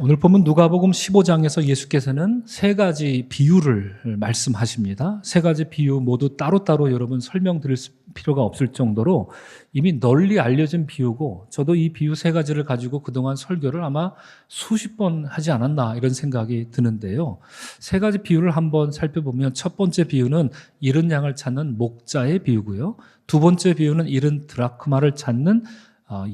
오늘 보면 누가복음 15장에서 예수께서는 세 가지 비유를 말씀하십니다. 세 가지 비유 모두 따로따로 여러분 설명드릴 필요가 없을 정도로 이미 널리 알려진 비유고, 저도 이 비유 세 가지를 가지고 그동안 설교를 아마 수십 번 하지 않았나 이런 생각이 드는데요. 세 가지 비유를 한번 살펴보면, 첫 번째 비유는 잃은 양을 찾는 목자의 비유고요. 두 번째 비유는 잃은 드라크마를 찾는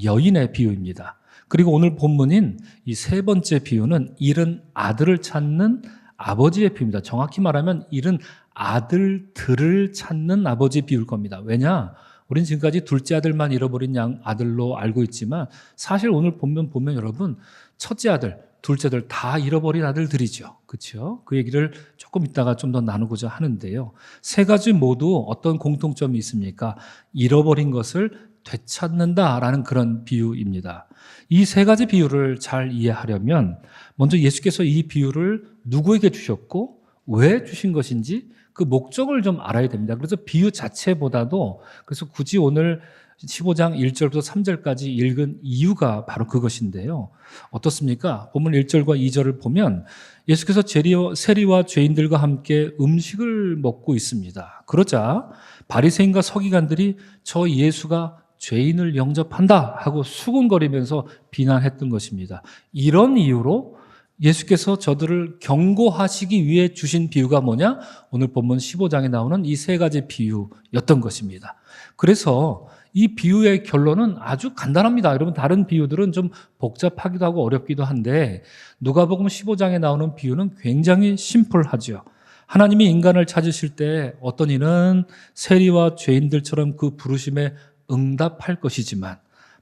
여인의 비유입니다. 그리고 오늘 본문인 이 세 번째 비유는 잃은 아들을 찾는 아버지의 비유입니다. 정확히 말하면 잃은 아들들을 찾는 아버지 비유일 겁니다. 왜냐? 우리는 지금까지 둘째 아들만 잃어버린 아들로 알고 있지만, 사실 오늘 보면 여러분, 첫째 아들, 둘째 아들 다 잃어버린 아들들이죠. 그렇죠? 그 얘기를 조금 이따가 좀 더 나누고자 하는데요. 세 가지 모두 어떤 공통점이 있습니까? 잃어버린 것을 되찾는다라는 그런 비유입니다. 이 세 가지 비유를 잘 이해하려면 먼저 예수께서 이 비유를 누구에게 주셨고 왜 주신 것인지 그 목적을 좀 알아야 됩니다. 그래서 비유 자체보다도, 그래서 굳이 오늘 15장 1절부터 3절까지 읽은 이유가 바로 그것인데요. 어떻습니까? 본문 1절과 2절을 보면 예수께서 세리와 죄인들과 함께 음식을 먹고 있습니다. 그러자 바리새인과 서기관들이 저 예수가 죄인을 영접한다 하고 수군거리면서 비난했던 것입니다. 이런 이유로 예수께서 저들을 경고하시기 위해 주신 비유가 뭐냐? 오늘 본문 15장에 나오는 이 세 가지 비유였던 것입니다. 그래서 이 비유의 결론은 아주 간단합니다. 여러분, 다른 비유들은 좀 복잡하기도 하고 어렵기도 한데 누가복음 15장에 나오는 비유는 굉장히 심플하죠. 하나님이 인간을 찾으실 때 어떤 이는 세리와 죄인들처럼 그 부르심에 응답할 것이지만,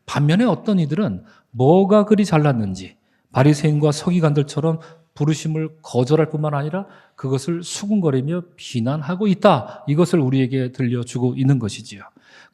반면에 어떤 이들은 뭐가 그리 잘났는지 바리새인과 서기관들처럼 부르심을 거절할 뿐만 아니라 그것을 수군거리며 비난하고 있다. 이것을 우리에게 들려주고 있는 것이지요.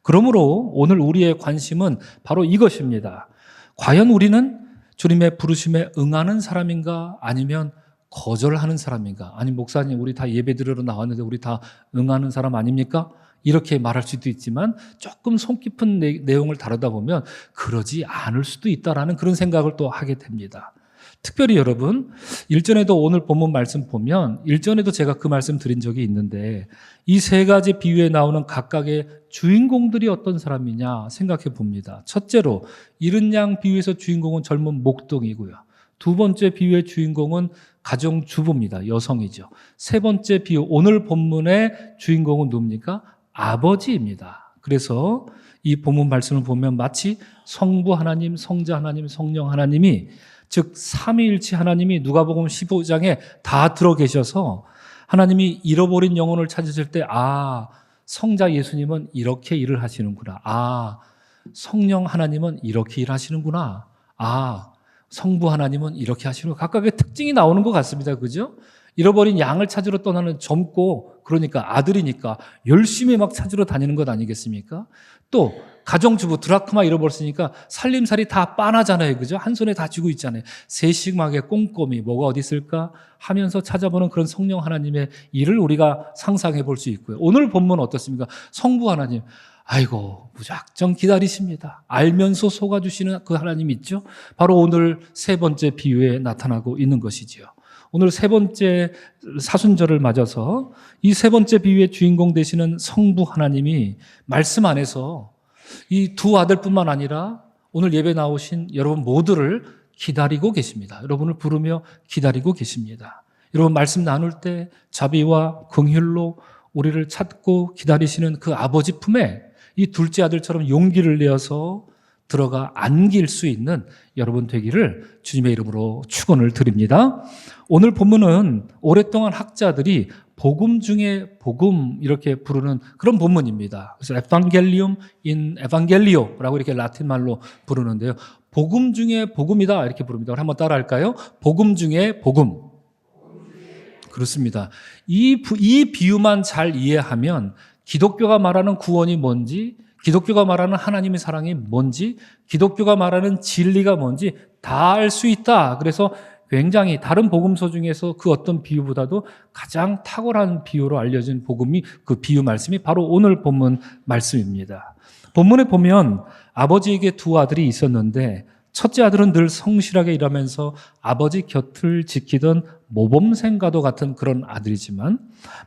그러므로 오늘 우리의 관심은 바로 이것입니다. 과연 우리는 주님의 부르심에 응하는 사람인가, 아니면 거절하는 사람인가? 아니, 목사님, 우리 다 예배드리러 나왔는데 우리 다 응하는 사람 아닙니까? 이렇게 말할 수도 있지만, 조금 속 깊은 내용을 다루다 보면 그러지 않을 수도 있다라는 그런 생각을 또 하게 됩니다. 특별히 여러분, 일전에도 오늘 본문 말씀 보면, 일전에도 제가 그 말씀 드린 적이 있는데, 이 세 가지 비유에 나오는 각각의 주인공들이 어떤 사람이냐 생각해 봅니다. 첫째로 잃은 양 비유에서 주인공은 젊은 목동이고요. 두 번째 비유의 주인공은 가정주부입니다. 여성이죠. 세 번째 비유, 오늘 본문의 주인공은 누굽니까? 아버지입니다. 그래서 이 본문 말씀을 보면 마치 성부 하나님, 성자 하나님, 성령 하나님이, 즉 삼위일체 하나님이 누가복음 15장에 다 들어 계셔서 하나님이 잃어버린 영혼을 찾으실 때, 성자 예수님은 이렇게 일을 하시는구나. 성령 하나님은 이렇게 일하시는구나. 성부 하나님은 이렇게 하시는, 각각의 특징이 나오는 것 같습니다. 그죠? 잃어버린 양을 찾으러 떠나는 젊고, 그러니까 아들이니까 열심히 막 찾으러 다니는 것 아니겠습니까? 또 가정주부, 드라크마 잃어버렸으니까 살림살이 다 빤하잖아요. 그죠? 한 손에 다 쥐고 있잖아요. 세심하게 꼼꼼히 뭐가 어디 있을까 하면서 찾아보는 그런 성령 하나님의 일을 우리가 상상해 볼 수 있고요. 오늘 본문은 어떻습니까? 성부 하나님, 아이고 무작정 기다리십니다. 알면서 속아주시는 그 하나님 있죠? 바로 오늘 세 번째 비유에 나타나고 있는 것이지요. 오늘 세 번째 사순절을 맞아서 이 세 번째 비유의 주인공 되시는 성부 하나님이 말씀 안에서 이 두 아들뿐만 아니라 오늘 예배 나오신 여러분 모두를 기다리고 계십니다. 여러분을 부르며 기다리고 계십니다. 여러분, 말씀 나눌 때 자비와 긍휼로 우리를 찾고 기다리시는 그 아버지 품에 이 둘째 아들처럼 용기를 내어서 들어가 안길 수 있는 여러분 되기를 주님의 이름으로 축원을 드립니다. 오늘 본문은 오랫동안 학자들이 복음 중에 복음 이렇게 부르는 그런 본문입니다. 그래서 에반겔리움 인 에반겔리오라고 이렇게 라틴 말로 부르는데요. 복음 중에 복음이다 이렇게 부릅니다. 한번 따라할까요? 복음 중에 복음. 그렇습니다. 이 비유만 잘 이해하면 기독교가 말하는 구원이 뭔지, 기독교가 말하는 하나님의 사랑이 뭔지, 기독교가 말하는 진리가 뭔지 다 알 수 있다. 그래서 굉장히 다른 복음서 중에서 그 어떤 비유보다도 가장 탁월한 비유로 알려진 복음이, 그 비유 말씀이 바로 오늘 본문 말씀입니다. 본문에 보면 아버지에게 두 아들이 있었는데 첫째 아들은 늘 성실하게 일하면서 아버지 곁을 지키던 모범생과도 같은 그런 아들이지만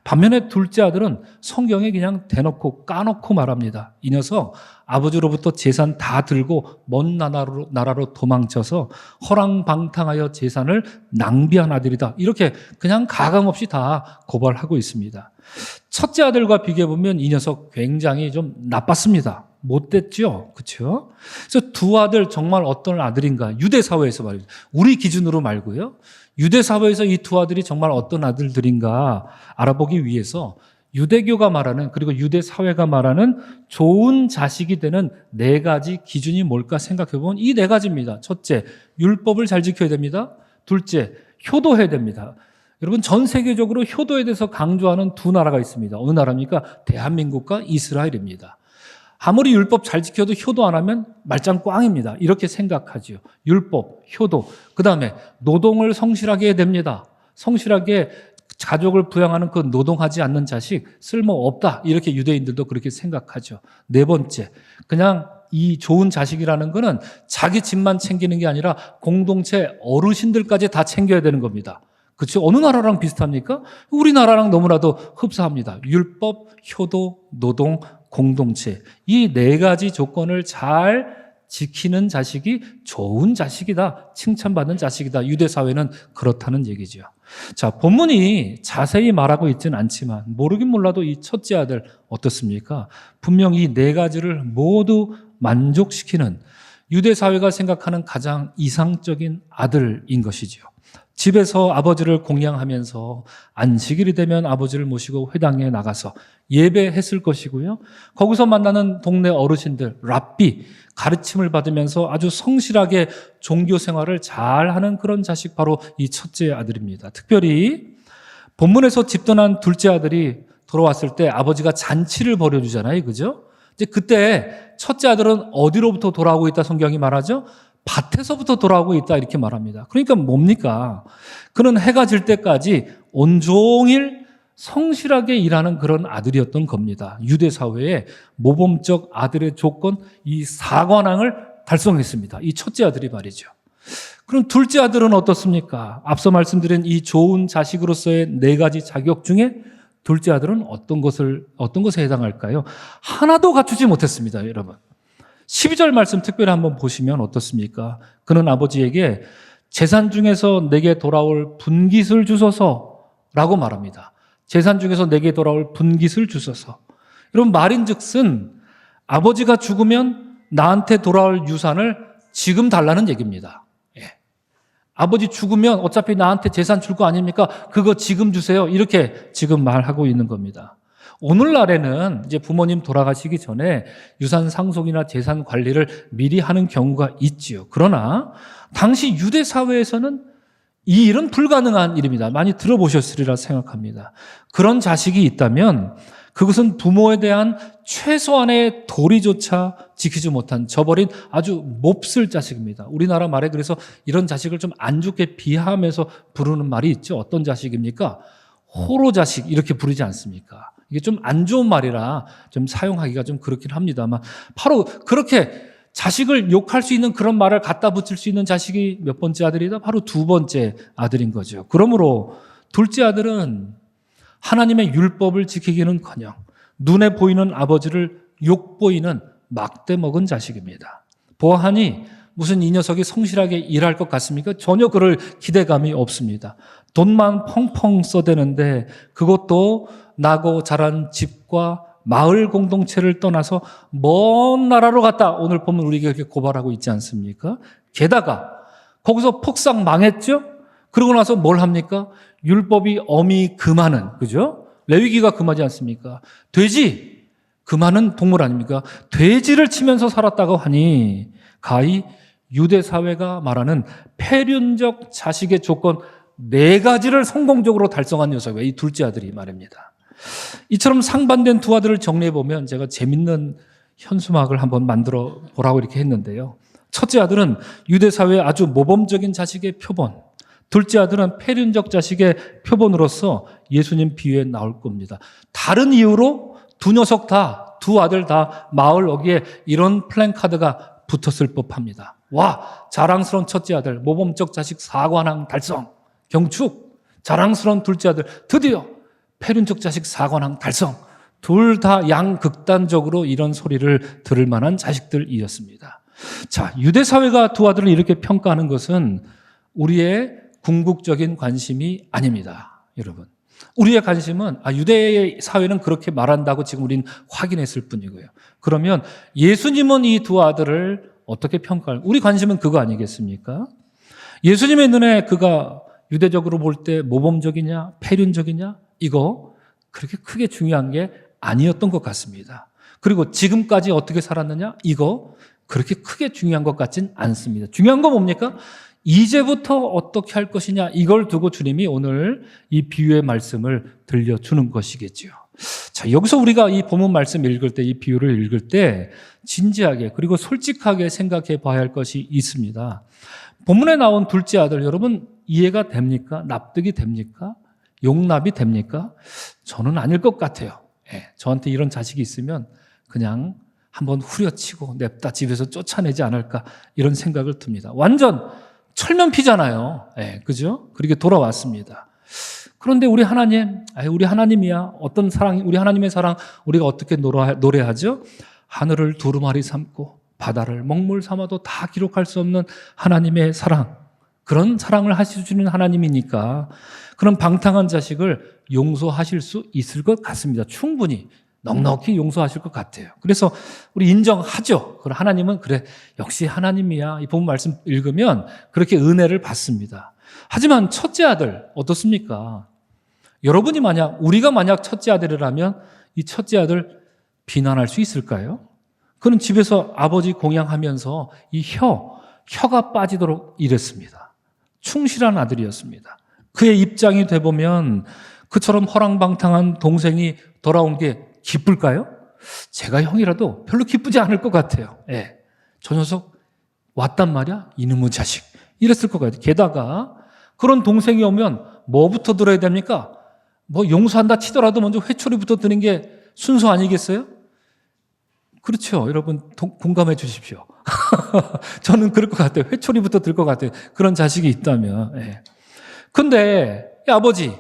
반면에 둘째 아들은 성경에 그냥 대놓고 까놓고 말합니다. 이 녀석 아버지로부터 재산 다 들고 먼 나라로 도망쳐서 허랑방탕하여 재산을 낭비한 아들이다. 이렇게 그냥 가감없이 다 고발하고 있습니다. 첫째 아들과 비교해보면 이 녀석 굉장히 좀 나빴습니다. 못됐죠? 그렇죠? 그래서 두 아들 정말 어떤 아들인가? 유대 사회에서 말입니다. 우리 기준으로 말고요. 유대 사회에서 이 두 아들이 정말 어떤 아들들인가 알아보기 위해서 유대교가 말하는, 그리고 유대 사회가 말하는 좋은 자식이 되는 네 가지 기준이 뭘까 생각해 보면 이 네 가지입니다. 첫째, 율법을 잘 지켜야 됩니다. 둘째, 효도해야 됩니다. 여러분, 전 세계적으로 효도에 대해서 강조하는 두 나라가 있습니다. 어느 나라입니까? 대한민국과 이스라엘입니다. 아무리 율법 잘 지켜도 효도 안 하면 말짱 꽝입니다. 이렇게 생각하죠. 율법, 효도. 그 다음에 노동을 성실하게 해야 됩니다. 성실하게 가족을 부양하는 그 노동하지 않는 자식 쓸모없다. 이렇게 유대인들도 그렇게 생각하죠. 네 번째, 그냥 이 좋은 자식이라는 거는 자기 집만 챙기는 게 아니라 공동체 어르신들까지 다 챙겨야 되는 겁니다. 그렇죠? 어느 나라랑 비슷합니까? 우리나라랑 너무나도 흡사합니다. 율법, 효도, 노동, 공동체. 이 네 가지 조건을 잘 지키는 자식이 좋은 자식이다. 칭찬받는 자식이다. 유대 사회는 그렇다는 얘기죠. 자, 본문이 자세히 말하고 있지는 않지만 모르긴 몰라도 이 첫째 아들 어떻습니까? 분명 이 네 가지를 모두 만족시키는 유대 사회가 생각하는 가장 이상적인 아들인 것이죠. 집에서 아버지를 공양하면서 안식일이 되면 아버지를 모시고 회당에 나가서 예배했을 것이고요. 거기서 만나는 동네 어르신들, 랍비, 가르침을 받으면서 아주 성실하게 종교 생활을 잘하는 그런 자식, 바로 이 첫째 아들입니다. 특별히 본문에서 집 떠난 둘째 아들이 돌아왔을 때 아버지가 잔치를 벌여주잖아요. 그죠? 이제 그때 첫째 아들은 어디로부터 돌아오고 있다 성경이 말하죠? 밭에서부터 돌아오고 있다 이렇게 말합니다. 그러니까 뭡니까? 그는 해가 질 때까지 온종일 성실하게 일하는 그런 아들이었던 겁니다. 유대 사회의 모범적 아들의 조건, 이 사관왕을 달성했습니다. 이 첫째 아들이 말이죠. 그럼 둘째 아들은 어떻습니까? 앞서 말씀드린 이 좋은 자식으로서의 네 가지 자격 중에 둘째 아들은 어떤 것에 해당할까요? 하나도 갖추지 못했습니다, 여러분. 12절 말씀 특별히 한번 보시면 어떻습니까? 그는 아버지에게 재산 중에서 내게 돌아올 분깃을 주소서라고 말합니다. 재산 중에서 내게 돌아올 분깃을 주소서. 여러분, 말인즉슨 아버지가 죽으면 나한테 돌아올 유산을 지금 달라는 얘기입니다. 예. 아버지 죽으면 어차피 나한테 재산 줄 거 아닙니까? 그거 지금 주세요. 이렇게 지금 말하고 있는 겁니다. 오늘날에는 이제 부모님 돌아가시기 전에 유산 상속이나 재산 관리를 미리 하는 경우가 있지요. 그러나 당시 유대 사회에서는 이 일은 불가능한 일입니다. 많이 들어보셨으리라 생각합니다. 그런 자식이 있다면 그것은 부모에 대한 최소한의 도리조차 지키지 못한 저버린 아주 몹쓸 자식입니다. 우리나라 말에 그래서 이런 자식을 좀 안 좋게 비하하면서 부르는 말이 있죠. 어떤 자식입니까? 호로 자식 이렇게 부르지 않습니까? 이게 좀 안 좋은 말이라 좀 사용하기가 좀 그렇긴 합니다만 바로 그렇게 자식을 욕할 수 있는 그런 말을 갖다 붙일 수 있는 자식이 몇 번째 아들이다? 바로 두 번째 아들인 거죠. 그러므로 둘째 아들은 하나님의 율법을 지키기는커녕 눈에 보이는 아버지를 욕보이는 막대 먹은 자식입니다. 보아하니 무슨 이 녀석이 성실하게 일할 것 같습니까? 전혀 그럴 기대감이 없습니다. 돈만 펑펑 써대는데 그것도 나고 자란 집과 마을 공동체를 떠나서 먼 나라로 갔다. 오늘 보면 우리가 이렇게 고발하고 있지 않습니까? 게다가 거기서 폭삭 망했죠? 그러고 나서 뭘 합니까? 율법이 엄히 금하는, 그죠? 레위기가 금하지 않습니까? 돼지, 금하는 동물 아닙니까? 돼지를 치면서 살았다고 하니 가히 유대 사회가 말하는 폐륜적 자식의 조건 네 가지를 성공적으로 달성한 녀석이 이 둘째 아들이 말입니다. 이처럼 상반된 두 아들을 정리해 보면 제가 재밌는 현수막을 한번 만들어 보라고 이렇게 했는데요. 첫째 아들은 유대 사회의 아주 모범적인 자식의 표본, 둘째 아들은 폐륜적 자식의 표본으로서 예수님 비유에 나올 겁니다. 다른 이유로 두 녀석 다, 두 아들 다 마을 어귀에 이런 플랜카드가 붙었을 법합니다. 와, 자랑스러운 첫째 아들, 모범적 자식 4관왕 달성. 경축, 자랑스러운 둘째 아들, 드디어 패륜적 자식 4관왕 달성. 둘 다 양극단적으로 이런 소리를 들을 만한 자식들이었습니다. 자, 유대 사회가 두 아들을 이렇게 평가하는 것은 우리의 궁극적인 관심이 아닙니다. 여러분. 우리의 관심은 유대의 사회는 그렇게 말한다고 지금 우리는 확인했을 뿐이고요. 그러면 예수님은 이 두 아들을 어떻게 평가할까? 우리 관심은 그거 아니겠습니까? 예수님의 눈에 그가 유대적으로 볼 때 모범적이냐 패륜적이냐 이거 그렇게 크게 중요한 게 아니었던 것 같습니다. 그리고 지금까지 어떻게 살았느냐 이거 그렇게 크게 중요한 것 같진 않습니다. 중요한 건 뭡니까? 이제부터 어떻게 할 것이냐 이걸 두고 주님이 오늘 이 비유의 말씀을 들려주는 것이겠지요. 자, 여기서 우리가 이 본문 말씀 읽을 때, 이 비유를 읽을 때 진지하게 그리고 솔직하게 생각해 봐야 할 것이 있습니다. 본문에 나온 둘째 아들 여러분 이해가 됩니까? 납득이 됩니까? 용납이 됩니까? 저는 아닐 것 같아요. 저한테 이런 자식이 있으면 그냥 한번 후려치고 냅다 집에서 쫓아내지 않을까 이런 생각을 듭니다. 완전 철면피잖아요. 그죠? 그렇게 돌아왔습니다. 그런데 우리 하나님, 우리 하나님이야. 어떤 사랑, 우리 하나님의 사랑, 우리가 어떻게 노래하죠? 하늘을 두루마리 삼고 바다를 먹물 삼아도 다 기록할 수 없는 하나님의 사랑. 그런 사랑을 하시는 하나님이니까 그런 방탕한 자식을 용서하실 수 있을 것 같습니다. 충분히 넉넉히 용서하실 것 같아요. 그래서 우리 인정하죠. 그럼 하나님은 그래 역시 하나님이야. 이 본문 말씀 읽으면 그렇게 은혜를 받습니다. 하지만 첫째 아들 어떻습니까? 여러분이 우리가 만약 첫째 아들이라면 이 첫째 아들 비난할 수 있을까요? 그는 집에서 아버지 공양하면서 이 혀가 빠지도록 일했습니다. 충실한 아들이었습니다. 그의 입장이 돼보면 그처럼 허랑방탕한 동생이 돌아온 게 기쁠까요? 제가 형이라도 별로 기쁘지 않을 것 같아요. 저 녀석 왔단 말이야? 이놈의 자식. 이랬을 것 같아요. 게다가 그런 동생이 오면 뭐부터 들어야 됩니까? 뭐 용서한다 치더라도 먼저 회초리부터 드는 게 순서 아니겠어요? 그렇죠. 여러분 공감해 주십시오. 저는 그럴 것 같아요. 회초리부터 들 것 같아요. 그런 자식이 있다면. 근데 아버지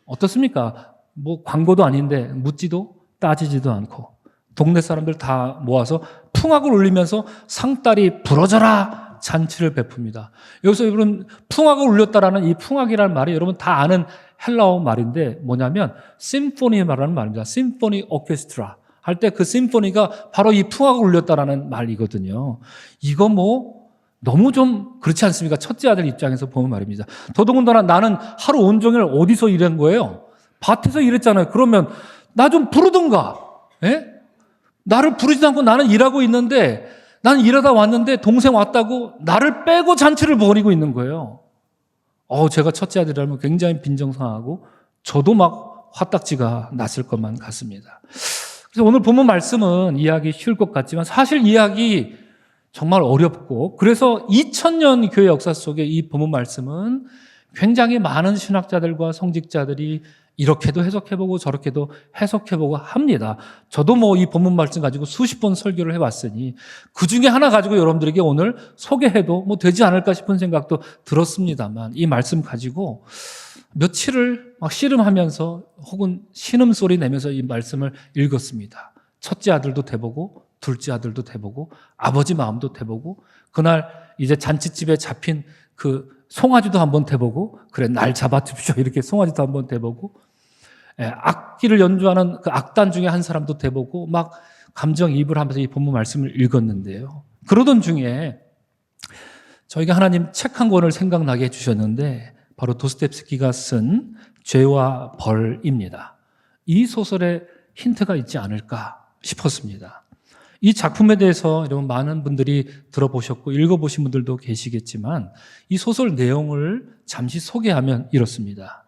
어떻습니까? 뭐 광고도 아닌데 묻지도 따지지도 않고 동네 사람들 다 모아서 풍악을 울리면서 상다리 부러져라 잔치를 베풉니다. 여기서 여러분 풍악을 울렸다라는 이 풍악이라는 말이 여러분 다 아는 헬라어 말인데 뭐냐면 심포니 말하는 말입니다. 심포니 오케스트라 할 때 그 심포니가 바로 이 풍악을 울렸다라는 말이거든요. 이거 뭐 너무 좀 그렇지 않습니까? 첫째 아들 입장에서 보면 말입니다. 더더군다나 나는 하루 온종일 어디서 일한 거예요? 밭에서 일했잖아요. 그러면 나 좀 부르든가. 나를 부르지도 않고 나는 일하고 있는데 나는 일하다 왔는데 동생 왔다고 나를 빼고 잔치를 벌이고 있는 거예요. 제가 첫째 아들이라면 굉장히 빈정상하고 저도 막 화딱지가 났을 것만 같습니다. 그래서 오늘 본문 말씀은 이해하기 쉬울 것 같지만 사실 이해하기 정말 어렵고 그래서 2000년 교회 역사 속에 이 본문 말씀은 굉장히 많은 신학자들과 성직자들이 이렇게도 해석해보고 저렇게도 해석해보고 합니다. 저도 뭐 이 본문 말씀 가지고 수십 번 설교를 해왔으니 그 중에 하나 가지고 여러분들에게 오늘 소개해도 뭐 되지 않을까 싶은 생각도 들었습니다만 이 말씀 가지고 며칠을 막 씨름하면서 혹은 신음소리 내면서 이 말씀을 읽었습니다. 첫째 아들도 돼보고 둘째 아들도 돼보고 아버지 마음도 돼보고 그날 이제 잔치집에 잡힌 그 송아지도 한번 돼보고 그래 날 잡아주십시오 이렇게 송아지도 한번 돼보고 악기를 연주하는 그 악단 중에 한 사람도 돼보고 막 감정이입을 하면서 이 본문 말씀을 읽었는데요. 그러던 중에 저희가 하나님 책 한 권을 생각나게 해주셨는데 바로 도스토옙스키가 쓴 죄와 벌입니다. 이 소설에 힌트가 있지 않을까 싶었습니다. 이 작품에 대해서 여러분 많은 분들이 들어보셨고 읽어보신 분들도 계시겠지만 이 소설 내용을 잠시 소개하면 이렇습니다.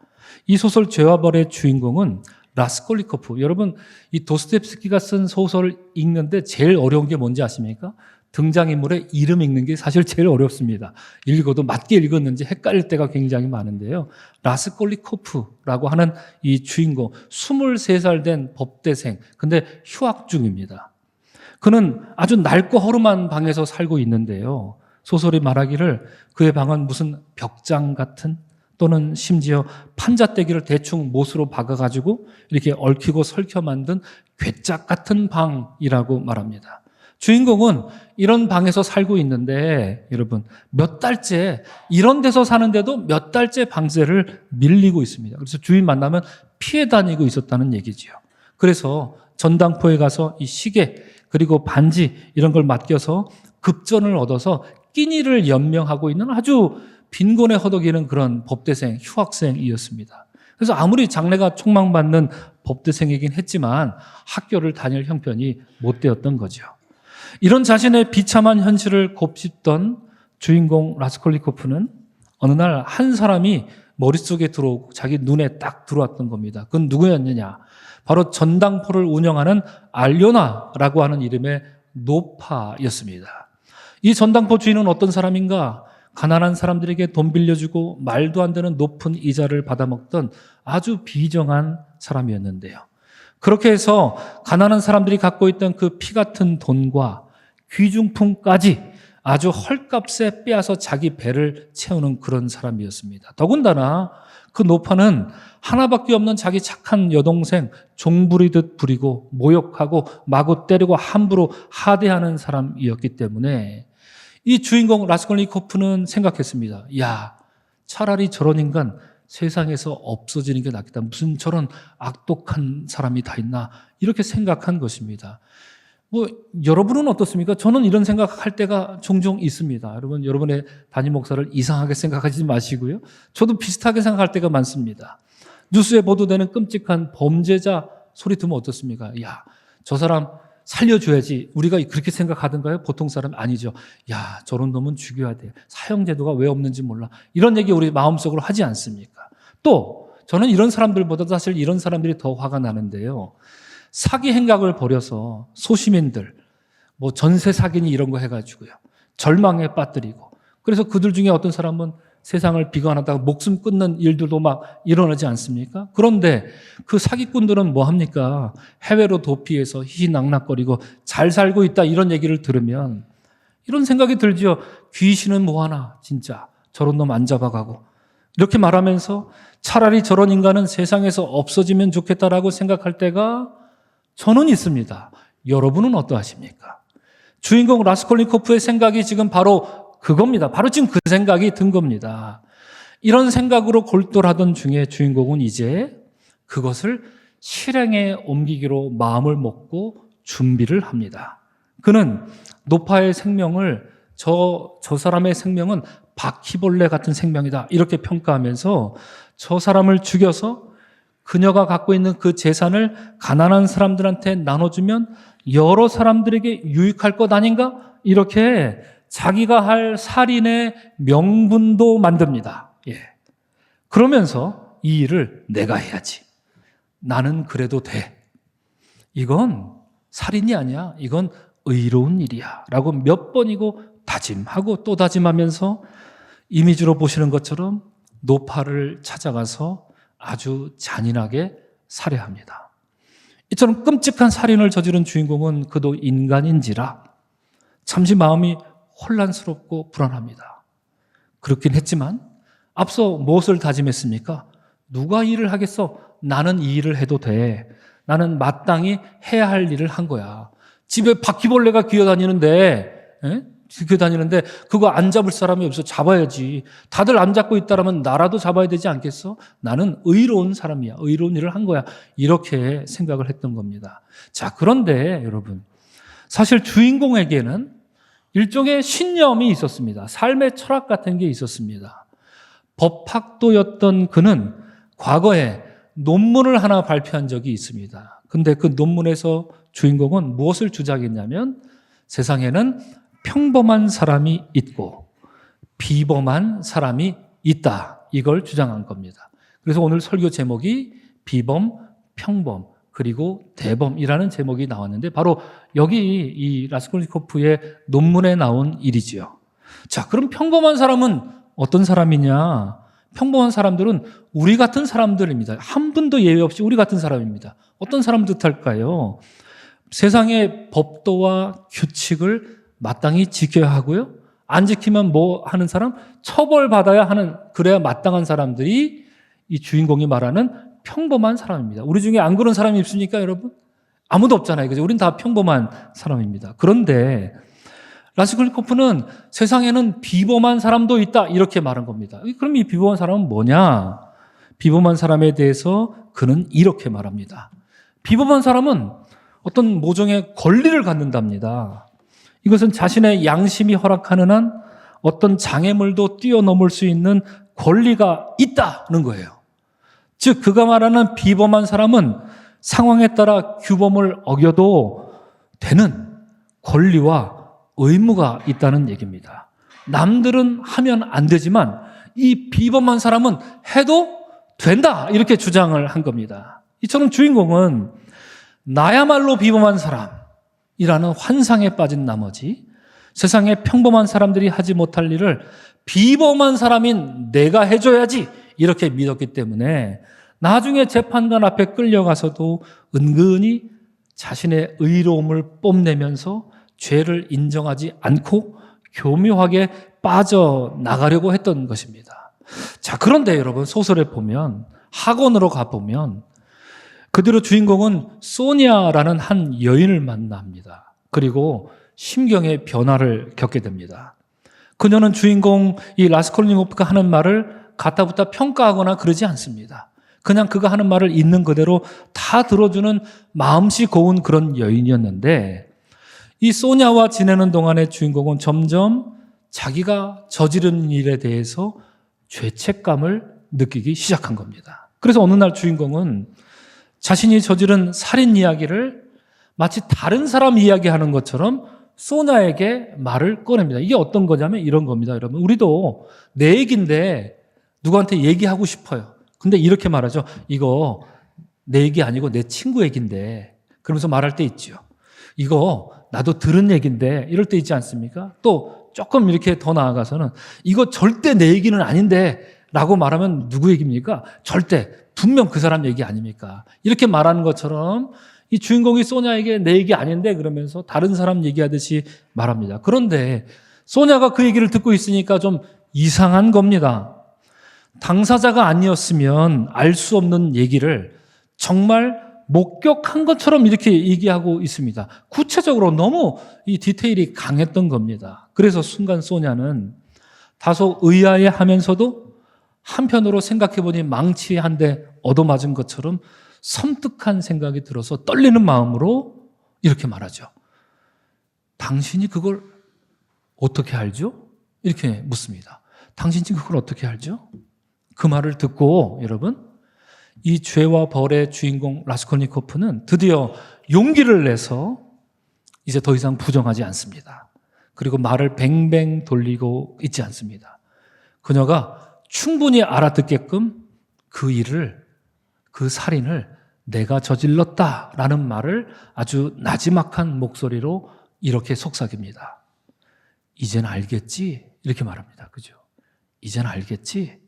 이 소설 죄와 벌의 주인공은 라스콜리코프. 여러분 이 도스토옙스키가 쓴 소설을 읽는데 제일 어려운 게 뭔지 아십니까? 등장인물의 이름 읽는 게 사실 제일 어렵습니다. 읽어도 맞게 읽었는지 헷갈릴 때가 굉장히 많은데요. 라스콜리코프라고 하는 이 주인공 23살 된 법대생 근데 휴학 중입니다. 그는 아주 낡고 허름한 방에서 살고 있는데요. 소설이 말하기를 그의 방은 무슨 벽장 같은 또는 심지어 판잣대기를 대충 못으로 박아가지고 이렇게 얽히고 설켜 만든 괴짝 같은 방이라고 말합니다. 주인공은 이런 방에서 살고 있는데 여러분 몇 달째 이런 데서 사는데도 몇 달째 방세를 밀리고 있습니다. 그래서 주인 만나면 피해 다니고 있었다는 얘기지요. 그래서 전당포에 가서 이 시계 그리고 반지 이런 걸 맡겨서 급전을 얻어서 끼니를 연명하고 있는 아주 빈곤에 허덕이는 그런 법대생, 휴학생이었습니다. 그래서 아무리 장래가 촉망받는 법대생이긴 했지만 학교를 다닐 형편이 못 되었던 거죠. 이런 자신의 비참한 현실을 곱씹던 주인공 라스콜리코프는 어느 날 한 사람이 머릿속에 들어오고 자기 눈에 딱 들어왔던 겁니다. 그건 누구였느냐? 바로 전당포를 운영하는 알료나라고 하는 이름의 노파였습니다. 이 전당포 주인은 어떤 사람인가? 가난한 사람들에게 돈 빌려주고 말도 안 되는 높은 이자를 받아먹던 아주 비정한 사람이었는데요. 그렇게 해서 가난한 사람들이 갖고 있던 그 피 같은 돈과 귀중품까지 아주 헐값에 빼앗아 자기 배를 채우는 그런 사람이었습니다. 더군다나 그 노파는 하나밖에 없는 자기 착한 여동생 종부리듯 부리고 모욕하고 마구 때리고 함부로 하대하는 사람이었기 때문에 이 주인공 라스콜니코프는 생각했습니다. 야, 차라리 저런 인간 세상에서 없어지는 게 낫겠다. 무슨 저런 악독한 사람이 다 있나 이렇게 생각한 것입니다. 여러분은 어떻습니까? 저는 이런 생각할 때가 종종 있습니다. 여러분, 여러분의 담임 목사를 이상하게 생각하지 마시고요. 저도 비슷하게 생각할 때가 많습니다. 뉴스에 보도되는 끔찍한 범죄자 소리 들으면 어떻습니까? 야, 저 사람 살려줘야지. 우리가 그렇게 생각하던가요? 보통 사람 아니죠. 야, 저런 놈은 죽여야 돼. 사형제도가 왜 없는지 몰라. 이런 얘기 우리 마음속으로 하지 않습니까? 또 저는 이런 사람들보다도 사실 이런 사람들이 더 화가 나는데요. 사기 행각을 벌여서 소시민들, 전세 사기니 이런 거 해가지고요. 절망에 빠뜨리고. 그래서 그들 중에 어떤 사람은 세상을 비관하다가 목숨 끊는 일들도 막 일어나지 않습니까? 그런데 그 사기꾼들은 뭐 합니까? 해외로 도피해서 희희낙낙거리고 잘 살고 있다 이런 얘기를 들으면 이런 생각이 들죠. 귀신은 뭐하나 진짜 저런 놈 안 잡아가고 이렇게 말하면서 차라리 저런 인간은 세상에서 없어지면 좋겠다라고 생각할 때가 저는 있습니다. 여러분은 어떠하십니까? 주인공 라스콜니코프의 생각이 지금 바로 그겁니다. 바로 지금 그 생각이 든 겁니다. 이런 생각으로 골똘하던 중에 주인공은 이제 그것을 실행에 옮기기로 마음을 먹고 준비를 합니다. 그는 노파의 생명을 저 사람의 생명은 바퀴벌레 같은 생명이다 이렇게 평가하면서 저 사람을 죽여서 그녀가 갖고 있는 그 재산을 가난한 사람들한테 나눠주면 여러 사람들에게 유익할 것 아닌가? 이렇게 자기가 할 살인의 명분도 만듭니다. 예. 그러면서 이 일을 내가 해야지. 나는 그래도 돼. 이건 살인이 아니야. 이건 의로운 일이야. 라고 몇 번이고 다짐하고 또 다짐하면서 이미지로 보시는 것처럼 노파를 찾아가서 아주 잔인하게 살해합니다. 이처럼 끔찍한 살인을 저지른 주인공은 그도 인간인지라 잠시 마음이 혼란스럽고 불안합니다. 그렇긴 했지만 앞서 무엇을 다짐했습니까? 누가 일을 하겠어? 나는 이 일을 해도 돼. 나는 마땅히 해야 할 일을 한 거야. 집에 바퀴벌레가 기어다니는데 그거 안 잡을 사람이 없어. 잡아야지. 다들 안 잡고 있다라면 나라도 잡아야 되지 않겠어? 나는 의로운 사람이야. 의로운 일을 한 거야. 이렇게 생각을 했던 겁니다. 자, 그런데 여러분, 사실 주인공에게는 일종의 신념이 있었습니다. 삶의 철학 같은 게 있었습니다. 법학도였던 그는 과거에 논문을 하나 발표한 적이 있습니다. 근데 그 논문에서 주인공은 무엇을 주장했냐면 세상에는 평범한 사람이 있고 비범한 사람이 있다. 이걸 주장한 겁니다. 그래서 오늘 설교 제목이 비범, 평범, 그리고 대범이라는 제목이 나왔는데 바로 여기 이 라스콜니코프의 논문에 나온 일이지요. 자, 그럼 평범한 사람은 어떤 사람이냐? 평범한 사람들은 우리 같은 사람들입니다. 한 분도 예외 없이 우리 같은 사람입니다. 어떤 사람 뜻할까요? 세상의 법도와 규칙을 마땅히 지켜야 하고요. 안 지키면 뭐 하는 사람? 처벌받아야 하는, 그래야 마땅한 사람들이 이 주인공이 말하는 평범한 사람입니다. 우리 중에 안 그런 사람이 있습니까, 여러분? 아무도 없잖아요. 그죠? 우린 다 평범한 사람입니다. 그런데 라스콜니코프는 세상에는 비범한 사람도 있다, 이렇게 말한 겁니다. 그럼 이 비범한 사람은 뭐냐? 비범한 사람에 대해서 그는 이렇게 말합니다. 비범한 사람은 어떤 모종의 권리를 갖는답니다. 이것은 자신의 양심이 허락하는 한 어떤 장애물도 뛰어넘을 수 있는 권리가 있다는 거예요. 즉 그가 말하는 비범한 사람은 상황에 따라 규범을 어겨도 되는 권리와 의무가 있다는 얘기입니다. 남들은 하면 안 되지만 이 비범한 사람은 해도 된다, 이렇게 주장을 한 겁니다. 이처럼 주인공은 나야말로 비범한 사람이라는 환상에 빠진 나머지 세상의 평범한 사람들이 하지 못할 일을 비범한 사람인 내가 해줘야지, 이렇게 믿었기 때문에 나중에 재판관 앞에 끌려가서도 은근히 자신의 의로움을 뽐내면서 죄를 인정하지 않고 교묘하게 빠져나가려고 했던 것입니다. 자, 그런데 여러분, 소설에 보면, 학원으로 가보면 그대로 주인공은 소니아라는 한 여인을 만납니다. 그리고 심경의 변화를 겪게 됩니다. 그녀는 주인공 이 라스콜니코프가 하는 말을 갖다붙다 평가하거나 그러지 않습니다. 그냥 그가 하는 말을 있는 그대로 다 들어주는 마음씨 고운 그런 여인이었는데, 이 소냐와 지내는 동안에 주인공은 점점 자기가 저지른 일에 대해서 죄책감을 느끼기 시작한 겁니다. 그래서 어느 날 주인공은 자신이 저지른 살인 이야기를 마치 다른 사람 이야기하는 것처럼 소냐에게 말을 꺼냅니다. 이게 어떤 거냐면 이런 겁니다, 여러분. 우리도 내 얘기인데 누구한테 얘기하고 싶어요. 근데 이렇게 말하죠. 이거 내 얘기 아니고 내 친구 얘기인데, 그러면서 말할 때 있죠. 이거 나도 들은 얘기인데, 이럴 때 있지 않습니까? 또 조금 이렇게 더 나아가서는 이거 절대 내 얘기는 아닌데 라고 말하면 누구 얘기입니까? 절대, 분명 그 사람 얘기 아닙니까? 이렇게 말하는 것처럼 이 주인공이 소냐에게 내 얘기 아닌데 그러면서 다른 사람 얘기하듯이 말합니다. 그런데 소냐가 그 얘기를 듣고 있으니까 좀 이상한 겁니다. 당사자가 아니었으면 알 수 없는 얘기를 정말 목격한 것처럼 이렇게 얘기하고 있습니다. 구체적으로 너무 이 디테일이 강했던 겁니다. 그래서 순간 소냐는 다소 의아해하면서도 한편으로 생각해보니 망치 한 대 얻어맞은 것처럼 섬뜩한 생각이 들어서 떨리는 마음으로 이렇게 말하죠. 당신이 그걸 어떻게 알죠? 이렇게 묻습니다. 당신이 그걸 어떻게 알죠? 그 말을 듣고 여러분, 이 죄와 벌의 주인공 라스콜니코프는 드디어 용기를 내서 이제 더 이상 부정하지 않습니다. 그리고 말을 뱅뱅 돌리고 있지 않습니다. 그녀가 충분히 알아듣게끔 그 일을, 그 살인을 내가 저질렀다라는 말을 아주 나지막한 목소리로 이렇게 속삭입니다. 이젠 알겠지? 이렇게 말합니다. 그죠? 이젠 알겠지?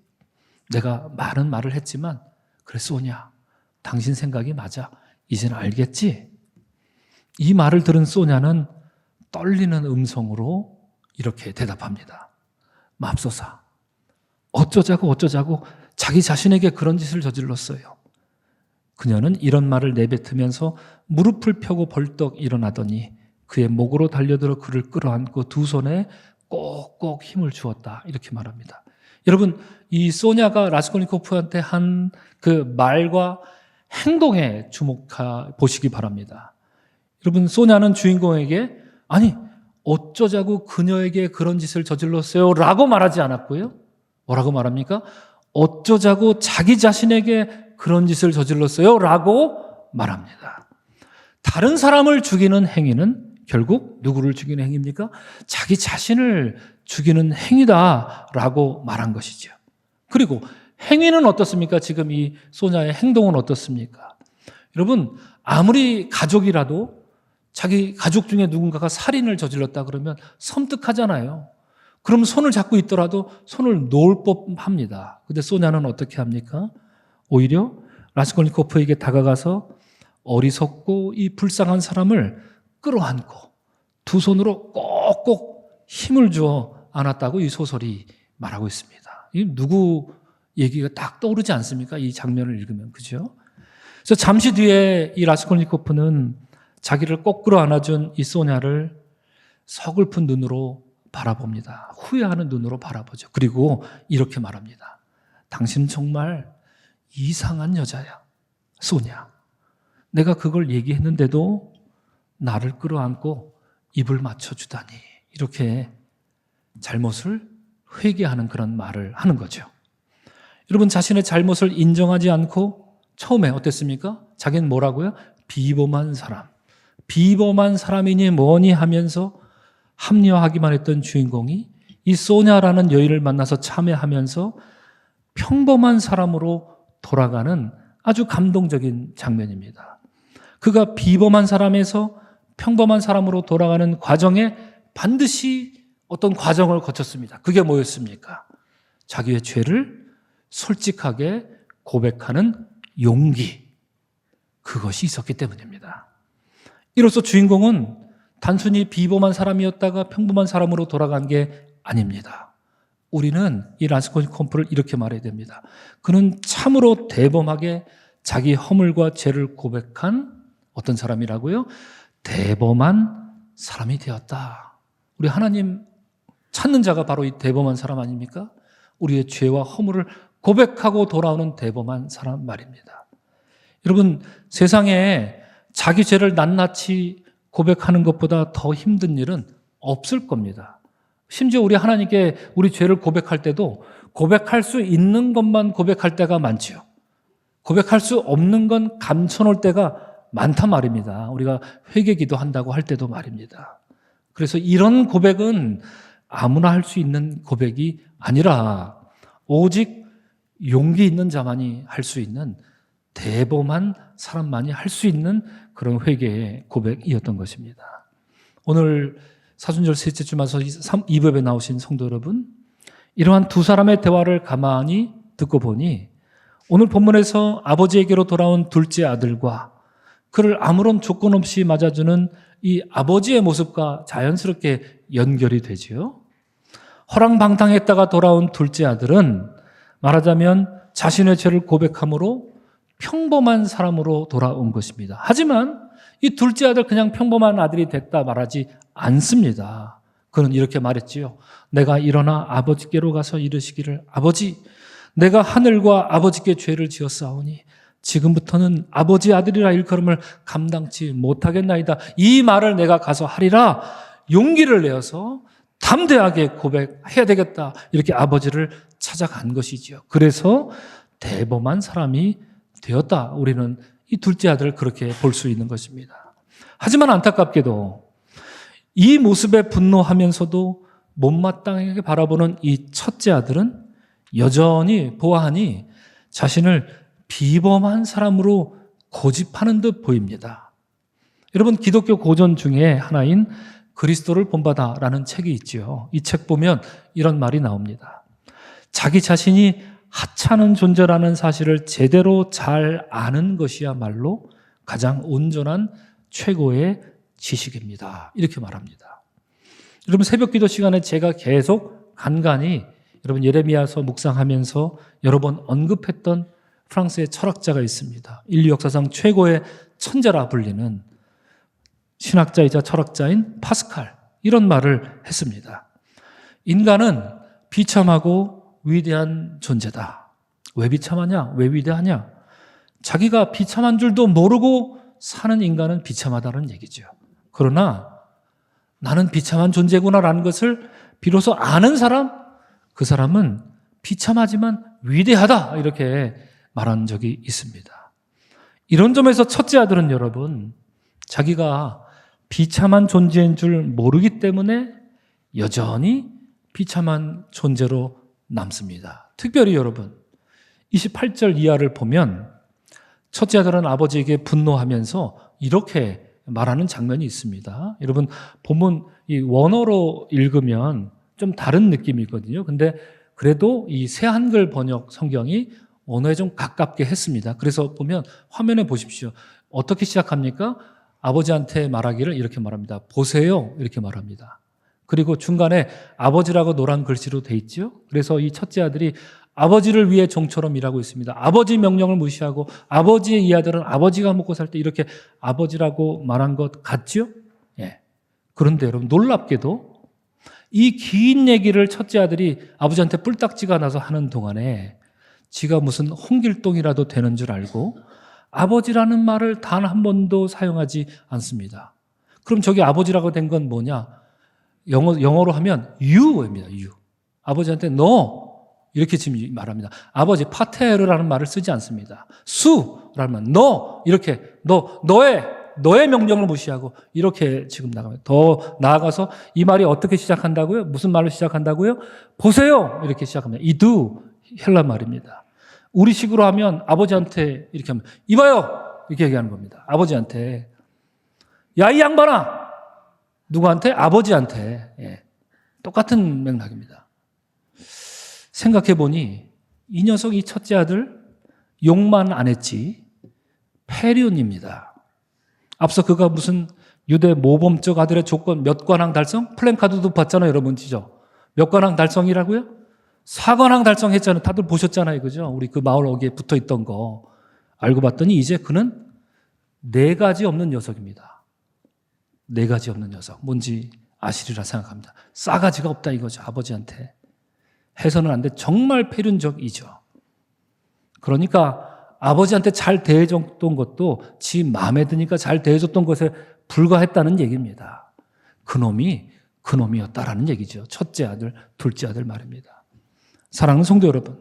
내가 많은 말을 했지만 그래 소냐, 당신 생각이 맞아. 이젠 알겠지? 이 말을 들은 소냐는 떨리는 음성으로 이렇게 대답합니다. 맙소사, 어쩌자고 자기 자신에게 그런 짓을 저질렀어요. 그녀는 이런 말을 내뱉으면서 무릎을 펴고 벌떡 일어나더니 그의 목으로 달려들어 그를 끌어안고 두 손에 꼭꼭 힘을 주었다. 이렇게 말합니다. 여러분, 이 소냐가 라스콜니코프한테 한 그 말과 행동에 주목해 보시기 바랍니다. 여러분, 소냐는 주인공에게 아니 어쩌자고 그녀에게 그런 짓을 저질렀어요 라고 말하지 않았고요. 뭐라고 말합니까? 어쩌자고 자기 자신에게 그런 짓을 저질렀어요 라고 말합니다. 다른 사람을 죽이는 행위는 결국 누구를 죽이는 행위입니까? 자기 자신을 죽이는 행위다라고 말한 것이죠. 그리고 행위는 어떻습니까? 지금 이 소냐의 행동은 어떻습니까? 여러분, 아무리 가족이라도 자기 가족 중에 누군가가 살인을 저질렀다 그러면 섬뜩하잖아요. 그럼 손을 잡고 있더라도 손을 놓을 법합니다. 근데 소냐는 어떻게 합니까? 오히려 라스콜니코프에게 다가가서 어리석고 이 불쌍한 사람을 끌어안고 두 손으로 꼭꼭 힘을 주어 않았다고 이 소설이 말하고 있습니다. 이 누구 얘기가 딱 떠오르지 않습니까? 이 장면을 읽으면. 그죠? 그래서 잠시 뒤에 이 라스콜니코프는 자기를 거꾸로 안아준 이 소냐를 서글픈 눈으로 바라봅니다. 후회하는 눈으로 바라보죠. 그리고 이렇게 말합니다. 당신 정말 이상한 여자야, 소냐. 내가 그걸 얘기했는데도 나를 끌어안고 입을 맞춰주다니. 이렇게 잘못을 회개하는 그런 말을 하는 거죠. 여러분, 자신의 잘못을 인정하지 않고 처음에 어땠습니까? 자기는 뭐라고요? 비범한 사람. 비범한 사람이니 뭐니 하면서 합리화하기만 했던 주인공이 이 소냐라는 여인을 만나서 참회하면서 평범한 사람으로 돌아가는 아주 감동적인 장면입니다. 그가 비범한 사람에서 평범한 사람으로 돌아가는 과정에 반드시 어떤 과정을 거쳤습니다. 그게 뭐였습니까? 자기의 죄를 솔직하게 고백하는 용기. 그것이 있었기 때문입니다. 이로써 주인공은 단순히 비범한 사람이었다가 평범한 사람으로 돌아간 게 아닙니다. 우리는 이 라스콜니코프를 이렇게 말해야 됩니다. 그는 참으로 대범하게 자기 허물과 죄를 고백한 어떤 사람이라고요? 대범한 사람이 되었다. 우리 하나님 찾는 자가 바로 이 대범한 사람 아닙니까? 우리의 죄와 허물을 고백하고 돌아오는 대범한 사람 말입니다. 여러분, 세상에 자기 죄를 낱낱이 고백하는 것보다 더 힘든 일은 없을 겁니다. 심지어 우리 하나님께 우리 죄를 고백할 때도 고백할 수 있는 것만 고백할 때가 많지요. 고백할 수 없는 건 감춰놓을 때가 많단 말입니다. 우리가 회개기도 한다고 할 때도 말입니다. 그래서 이런 고백은 아무나 할 수 있는 고백이 아니라 오직 용기 있는 자만이 할 수 있는 대범한 사람만이 할 수 있는 그런 회개의 고백이었던 것입니다. 오늘 사순절 셋째 주마서 2부에 나오신 성도 여러분, 이러한 두 사람의 대화를 가만히 듣고 보니 오늘 본문에서 아버지에게로 돌아온 둘째 아들과 그를 아무런 조건 없이 맞아주는 이 아버지의 모습과 자연스럽게 연결이 되지요. 허랑방탕했다가 돌아온 둘째 아들은 말하자면 자신의 죄를 고백함으로 평범한 사람으로 돌아온 것입니다. 하지만 이 둘째 아들 그냥 평범한 아들이 됐다 말하지 않습니다. 그는 이렇게 말했지요. 내가 일어나 아버지께로 가서 이르시기를 아버지, 내가 하늘과 아버지께 죄를 지었사오니 지금부터는 아버지 아들이라 일컬음을 감당치 못하겠나이다. 이 말을 내가 가서 하리라 용기를 내어서 담대하게 고백해야 되겠다. 이렇게 아버지를 찾아간 것이지요. 그래서 대범한 사람이 되었다. 우리는 이 둘째 아들을 그렇게 볼 수 있는 것입니다. 하지만 안타깝게도 이 모습에 분노하면서도 못마땅하게 바라보는 이 첫째 아들은 여전히 보아하니 자신을 비범한 사람으로 고집하는 듯 보입니다. 여러분, 기독교 고전 중에 하나인 그리스도를 본받아라는 책이 있지요. 이 책 보면 이런 말이 나옵니다. 자기 자신이 하찮은 존재라는 사실을 제대로 잘 아는 것이야말로 가장 온전한 최고의 지식입니다. 이렇게 말합니다. 여러분, 새벽 기도 시간에 제가 계속 간간히 여러분 예레미야서 묵상하면서 여러 번 언급했던 프랑스의 철학자가 있습니다. 인류 역사상 최고의 천재라 불리는 신학자이자 철학자인 파스칼, 이런 말을 했습니다. 인간은 비참하고 위대한 존재다. 왜 비참하냐? 왜 위대하냐? 자기가 비참한 줄도 모르고 사는 인간은 비참하다는 얘기죠. 그러나 나는 비참한 존재구나라는 것을 비로소 아는 사람, 그 사람은 비참하지만 위대하다, 이렇게 말한 적이 있습니다. 이런 점에서 첫째 아들은 여러분, 자기가 비참한 존재인 줄 모르기 때문에 여전히 비참한 존재로 남습니다. 특별히 여러분, 28절 이하를 보면 첫째 아들은 아버지에게 분노하면서 이렇게 말하는 장면이 있습니다. 여러분, 본문 이 원어로 읽으면 좀 다른 느낌이거든요. 근데 그래도 이 새한글 번역 성경이 언어에 좀 가깝게 했습니다. 그래서 보면 화면에 보십시오. 어떻게 시작합니까? 아버지한테 말하기를 이렇게 말합니다. 보세요. 이렇게 말합니다. 그리고 중간에 아버지라고 노란 글씨로 돼 있죠. 그래서 이 첫째 아들이 아버지를 위해 종처럼 일하고 있습니다. 아버지 명령을 무시하고 아버지의 이 아들은 아버지가 먹고 살 때 이렇게 아버지라고 말한 것 같죠? 예. 그런데 여러분 놀랍게도 이 긴 얘기를 첫째 아들이 아버지한테 뿔딱지가 나서 하는 동안에 지가 무슨 홍길동이라도 되는 줄 알고 아버지라는 말을 단 한 번도 사용하지 않습니다. 그럼 저기 아버지라고 된 건 뭐냐? 영어로 하면 you입니다. you. 아버지한테 너 이렇게 지금 말합니다. 아버지 파테르라는 말을 쓰지 않습니다. 수라는 너 이렇게 너의 명령을 무시하고 이렇게 지금 나갑니다. 더 나아가서 이 말이 어떻게 시작한다고요? 무슨 말로 시작한다고요? 보세요 이렇게 시작합니다. 이두 헬라 말입니다. 우리식으로 하면 아버지한테 이렇게 하면 이봐요 이렇게 얘기하는 겁니다. 아버지한테 야 이 양반아 누구한테? 아버지한테. 예. 똑같은 맥락입니다. 생각해보니 이 녀석 이 첫째 아들 욕만 안 했지 폐륜입니다. 앞서 그가 무슨 유대 모범적 아들의 조건 몇 관왕 달성? 플랜카드도 봤잖아요 여러분 지죠? 몇 관왕 달성이라고요? 4관왕 달성했잖아요. 다들 보셨잖아요 그죠? 우리 그 마을 어귀에 붙어있던 거 알고 봤더니 이제 그는 4가지 없는 녀석입니다. 4가지 없는 녀석. 뭔지 아시리라 생각합니다. 싸가지가 없다 이거죠. 아버지한테. 해서는 안 돼. 정말 폐륜적이죠. 그러니까 아버지한테 잘 대해줬던 것도 지 마음에 드니까 잘 대해줬던 것에 불과했다는 얘기입니다. 그놈이었다라는 얘기죠. 첫째 아들, 둘째 아들 말입니다. 사랑하는 성도 여러분,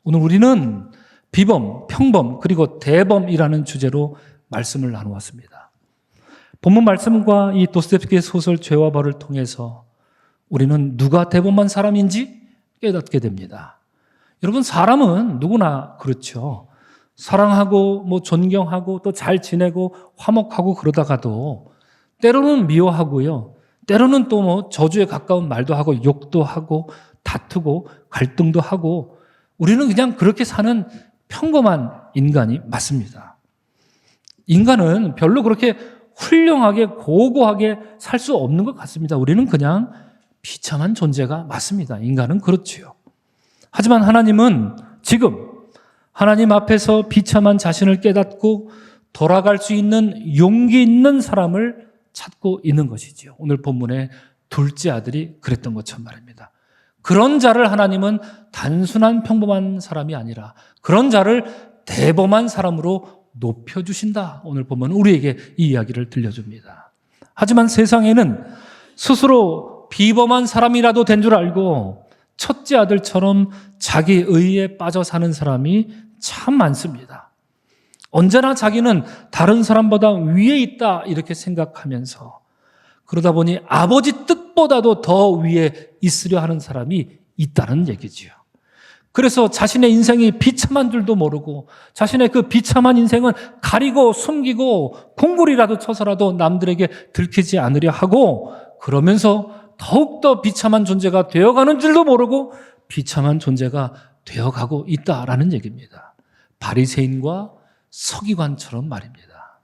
오늘 우리는 비범, 평범, 그리고 대범이라는 주제로 말씀을 나누었습니다. 본문 말씀과 이 도스토옙스키의 소설 죄와 벌을 통해서 우리는 누가 대범한 사람인지 깨닫게 됩니다. 여러분 사람은 누구나 그렇죠. 사랑하고 존경하고 또 잘 지내고 화목하고 그러다가도 때로는 미워하고요. 때로는 또 저주에 가까운 말도 하고 욕도 하고 다투고 갈등도 하고 우리는 그냥 그렇게 사는 평범한 인간이 맞습니다. 인간은 별로 그렇게 훌륭하게 고고하게 살 수 없는 것 같습니다. 우리는 그냥 비참한 존재가 맞습니다. 인간은 그렇지요. 하지만 하나님은 지금 하나님 앞에서 비참한 자신을 깨닫고 돌아갈 수 있는 용기 있는 사람을 찾고 있는 것이지요. 오늘 본문의 둘째 아들이 그랬던 것처럼 말입니다. 그런 자를 하나님은 단순한 평범한 사람이 아니라 그런 자를 대범한 사람으로 높여주신다. 오늘 보면 우리에게 이 이야기를 들려줍니다. 하지만 세상에는 스스로 비범한 사람이라도 된 줄 알고 첫째 아들처럼 자기 의에 빠져 사는 사람이 참 많습니다. 언제나 자기는 다른 사람보다 위에 있다 이렇게 생각하면서 그러다 보니 아버지 뜻보다도 더 위에 있으려 하는 사람이 있다는 얘기지요. 그래서 자신의 인생이 비참한 줄도 모르고 자신의 그 비참한 인생은 가리고 숨기고 공구리라도 쳐서라도 남들에게 들키지 않으려 하고 그러면서 더욱더 비참한 존재가 되어가는 줄도 모르고 비참한 존재가 되어가고 있다라는 얘기입니다. 바리새인과 서기관처럼 말입니다.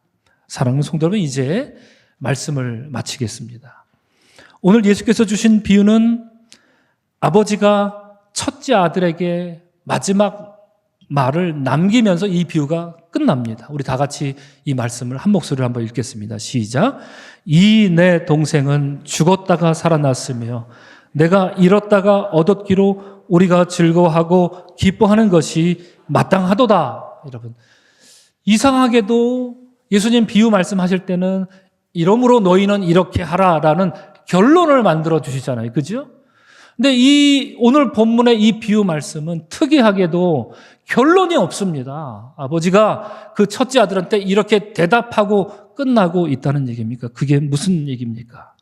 사랑하는 성도 여러분, 이제 말씀을 마치겠습니다. 오늘 예수께서 주신 비유는 아버지가 첫째 아들에게 마지막 말을 남기면서 이 비유가 끝납니다. 우리 다 같이 이 말씀을 한 목소리로 한번 읽겠습니다. 시작. 이 내 동생은 죽었다가 살아났으며 내가 잃었다가 얻었기로 우리가 즐거워하고 기뻐하는 것이 마땅하도다. 여러분, 이상하게도 예수님 비유 말씀하실 때는 이러므로 너희는 이렇게 하라라는 결론을 만들어 주시잖아요. 그죠? 근데 이 오늘 본문의 이 비유 말씀은 특이하게도 결론이 없습니다. 아버지가 그 첫째 아들한테 이렇게 대답하고 끝나고 있다는 얘기입니까? 그게 무슨 얘기입니까?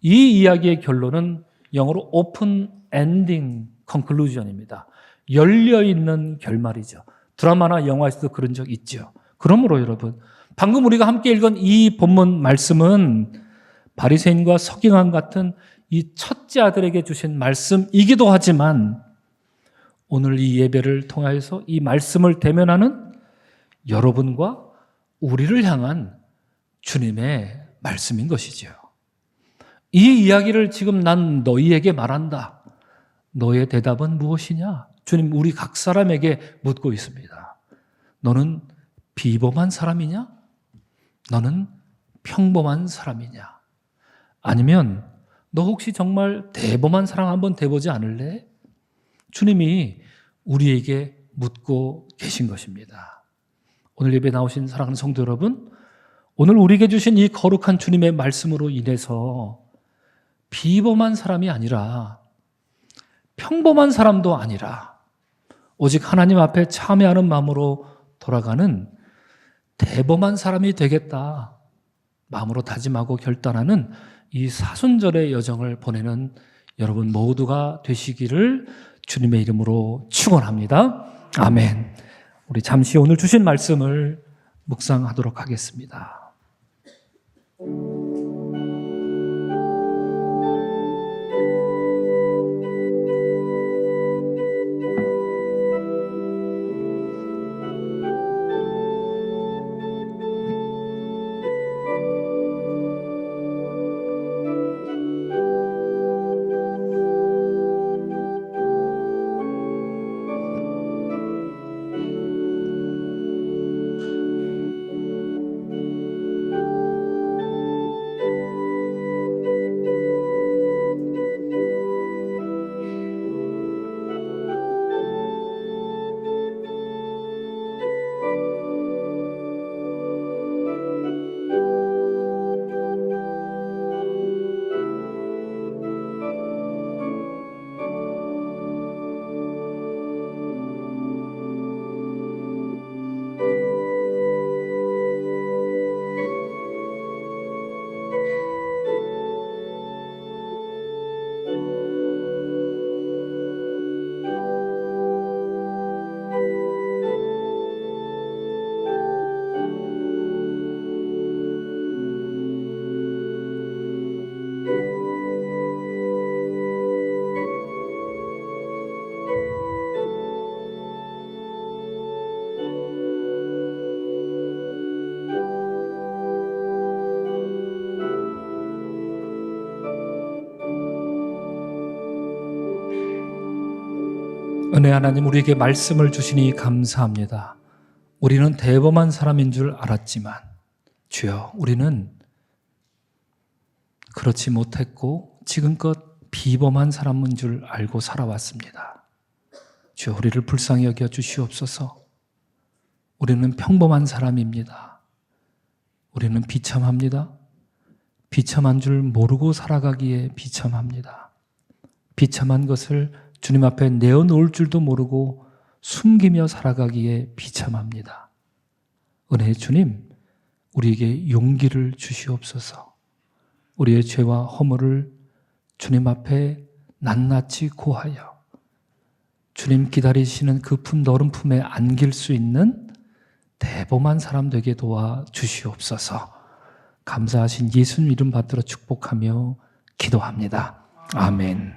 이 이야기의 결론은 영어로 open ending conclusion입니다. 열려있는 결말이죠. 드라마나 영화에서도 그런 적 있죠. 그러므로 여러분, 방금 우리가 함께 읽은 이 본문 말씀은 바리새인과 서기관 같은 이 첫째 아들에게 주신 말씀이기도 하지만 오늘 이 예배를 통해서 이 말씀을 대면하는 여러분과 우리를 향한 주님의 말씀인 것이죠. 이 이야기를 지금 난 너희에게 말한다. 너의 대답은 무엇이냐? 주님, 우리 각 사람에게 묻고 있습니다. 너는 비범한 사람이냐? 너는 평범한 사람이냐? 아니면 너 혹시 정말 대범한 사람 한번 돼보지 않을래? 주님이 우리에게 묻고 계신 것입니다. 오늘 예배 나오신 사랑하는 성도 여러분, 오늘 우리에게 주신 이 거룩한 주님의 말씀으로 인해서 비범한 사람이 아니라 평범한 사람도 아니라 오직 하나님 앞에 참여하는 마음으로 돌아가는 대범한 사람이 되겠다 마음으로 다짐하고 결단하는 이 사순절의 여정을 보내는 여러분 모두가 되시기를 주님의 이름으로 축원합니다. 아멘. 우리 잠시 오늘 주신 말씀을 묵상하도록 하겠습니다. 은혜 하나님, 우리에게 말씀을 주시니 감사합니다. 우리는 대범한 사람인 줄 알았지만 주여, 우리는 그렇지 못했고 지금껏 비범한 사람인 줄 알고 살아왔습니다. 주여, 우리를 불쌍히 여겨 주시옵소서. 우리는 평범한 사람입니다. 우리는 비참합니다. 비참한 줄 모르고 살아가기에 비참합니다. 비참한 것을 주님 앞에 내어놓을 줄도 모르고 숨기며 살아가기에 비참합니다. 은혜의 주님, 우리에게 용기를 주시옵소서. 우리의 죄와 허물을 주님 앞에 낱낱이 고하여 주님 기다리시는 그 품 너른 품에 안길 수 있는 대범한 사람 되게 도와 주시옵소서. 감사하신 예수님 이름 받들어 축복하며 기도합니다. 아멘.